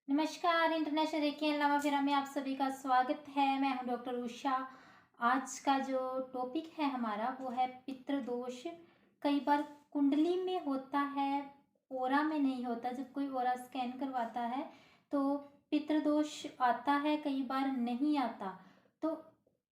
नमस्कार, international recce and लामाफिरा में आप सभी का स्वागत है। मैं हूं डॉक्टर उषा। आज का जो टॉपिक है हमारा वो है पितृदोष। कई बार कुंडली में होता है, ओरा में नहीं होता। जब कोई ओरा स्कैन करवाता है तो पितृदोष आता है, कई बार नहीं आता। तो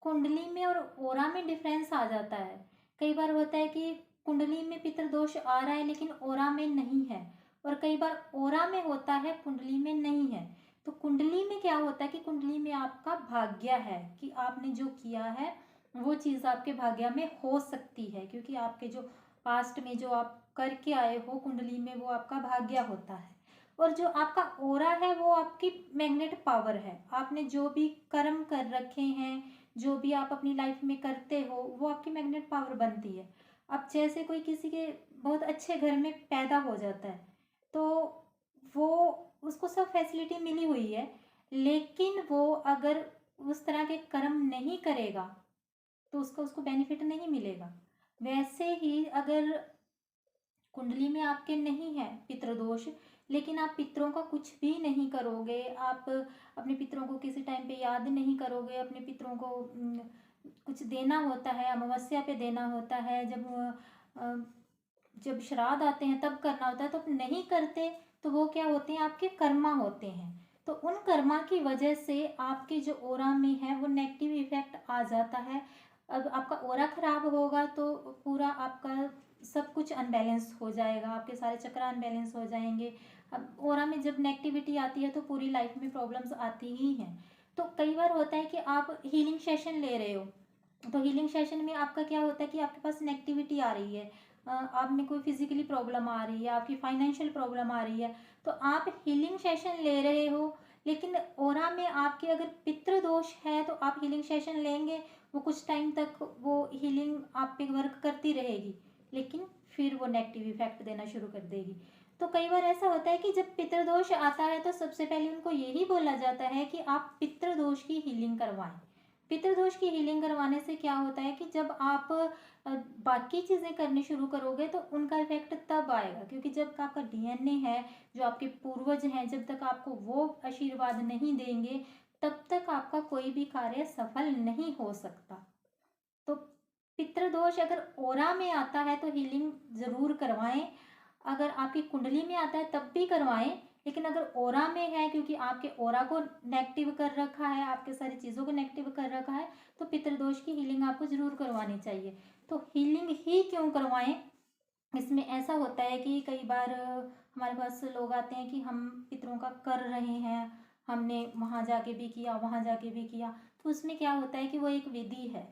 कुंडली में और ओरा में डिफरेंस आ जाता है। कई बार होता है कि कुंडली में पितृदोष आ रहा है लेकिन ओरा में नहीं है, और कई बार ओरा में होता है, कुंडली में नहीं है। तो कुंडली में क्या होता है कि कुंडली में आपका भाग्य है कि आपने जो किया है वो चीज़ आपके भाग्य में हो सकती है, क्योंकि आपके जो पास्ट में जो आप करके आए हो कुंडली में वो आपका भाग्य होता है। और जो आपका ओरा है वो आपकी मैग्नेट पावर है। आपने जो भी कर्म कर रखे हैं, जो भी आप अपनी लाइफ में करते हो, वो आपकी मैग्नेट पावर बनती है। अब जैसे कोई किसी के बहुत अच्छे घर में पैदा हो जाता है तो वो उसको सब फैसिलिटी मिली हुई है, लेकिन वो अगर उस तरह के कर्म नहीं करेगा तो उसको बेनिफिट नहीं मिलेगा। वैसे ही अगर कुंडली में आपके नहीं है पितृदोष, लेकिन आप पितरों का कुछ भी नहीं करोगे, आप अपने पितरों को किसी टाइम पे याद नहीं करोगे, अपने पितरों को कुछ देना होता है, अमावस्या पे देना होता है, जब श्राद्ध आते हैं तब करना होता है, तो नहीं करते तो वो क्या होते हैं, आपके कर्मा होते हैं। तो उन कर्मा की वजह से आपके जो ओरा में है वो नेगेटिव इफेक्ट आ जाता है। अब आपका ओरा खराब होगा तो पूरा आपका सब कुछ अनबैलेंस हो जाएगा, आपके सारे चक्र अनबैलेंस हो जाएंगे। अब ओरा में जब नेगेटिविटी आती है तो पूरी लाइफ में प्रॉब्लम्स आती ही हैं। तो कई बार होता है कि आप हीलिंग सेशन ले रहे हो, तो हीलिंग सेशन में आपका क्या होता है कि आपके पास नेगेटिविटी आ रही है, आप में कोई फिजिकली प्रॉब्लम आ रही है, आपकी फाइनेंशियल प्रॉब्लम आ रही है, तो आप हीलिंग सेशन ले रहे हो, लेकिन ओरा में आपके अगर पितृ दोष है तो आप हीलिंग सेशन लेंगे, वो कुछ टाइम तक वो हीलिंग आप पे वर्क करती रहेगी, लेकिन फिर वो नेगेटिव इफेक्ट देना शुरू कर देगी। तो कई बार ऐसा होता है कि जब पितृदोष आता है तो सबसे पहले उनको यही बोला जाता है कि आप पितृदोष की हीलिंग करवाएं। पितृदोष की हीलिंग करवाने से क्या होता है कि जब आप बाकी चीज़ें करनी शुरू करोगे तो उनका इफेक्ट तब आएगा, क्योंकि जब आपका डीएनए है, जो आपके पूर्वज हैं, जब तक आपको वो आशीर्वाद नहीं देंगे तब तक आपका कोई भी कार्य सफल नहीं हो सकता। तो पितृदोष अगर ओरा में आता है तो हीलिंग जरूर करवाएं। अगर आपकी कुंडली में आता है तब भी करवाएं, लेकिन अगर ओरा में है, क्योंकि आपके ओरा को नेगेटिव कर रखा है, आपके सारी चीज़ों को नेगेटिव कर रखा है, तो पितृदोष की हीलिंग आपको जरूर करवानी चाहिए। तो हीलिंग ही क्यों करवाएं, इसमें ऐसा होता है कि कई बार हमारे पास लोग आते हैं कि हम पितरों का कर रहे हैं, हमने वहाँ जाके भी किया, वहाँ जाके भी किया। तो उसमें क्या होता है कि वो एक विधि है।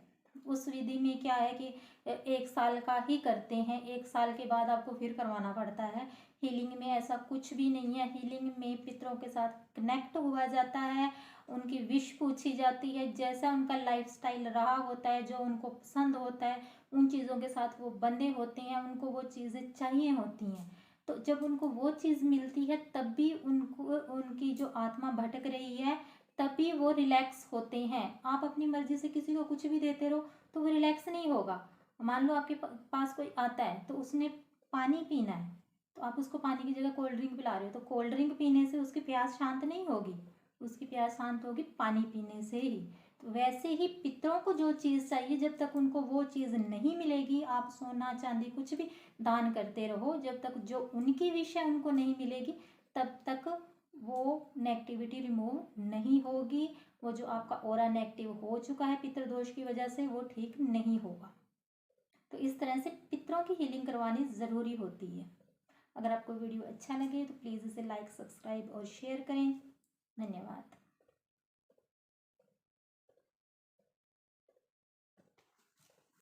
उस विधि में क्या है कि 1 साल का ही करते हैं, 1 साल के बाद आपको फिर करवाना पड़ता है। हीलिंग में ऐसा कुछ भी नहीं है। हीलिंग में पितरों के साथ कनेक्ट हुआ जाता है, उनकी विश पूछी जाती है, जैसा उनका लाइफस्टाइल रहा होता है, जो उनको पसंद होता है, उन चीज़ों के साथ वो बंधे होते हैं, उनको वो चीज़ें चाहिए होती हैं। तो जब उनको वो चीज़ मिलती है तब भी उनको, उनकी जो आत्मा भटक रही है, तभी वो रिलैक्स होते हैं। आप अपनी मर्जी से किसी को कुछ भी देते रहो तो वो रिलैक्स नहीं होगा। मान लो आपके पास कोई आता है तो उसने पानी पीना है, तो आप उसको पानी की जगह कोल्ड ड्रिंक पिला रहे हो, तो कोल्ड ड्रिंक पीने से उसकी प्यास शांत नहीं होगी, उसकी प्यास शांत होगी पानी पीने से ही। तो वैसे ही पितरों को जो चीज़ चाहिए, जब तक उनको वो चीज़ नहीं मिलेगी, आप सोना चांदी कुछ भी दान करते रहो, जब तक जो उनकी विश है उनको नहीं मिलेगी तब तक वो नेगेटिविटी रिमूव नहीं होगी। वो जो आपका ऑरा नेगेटिव हो चुका है पितृदोष की वजह से, वो ठीक नहीं होगा। तो इस तरह से पितरों की हीलिंग करवानी ज़रूरी होती है। अगर आपको वीडियो अच्छा लगे तो प्लीज़ इसे लाइक, सब्सक्राइब और शेयर करें। धन्यवाद।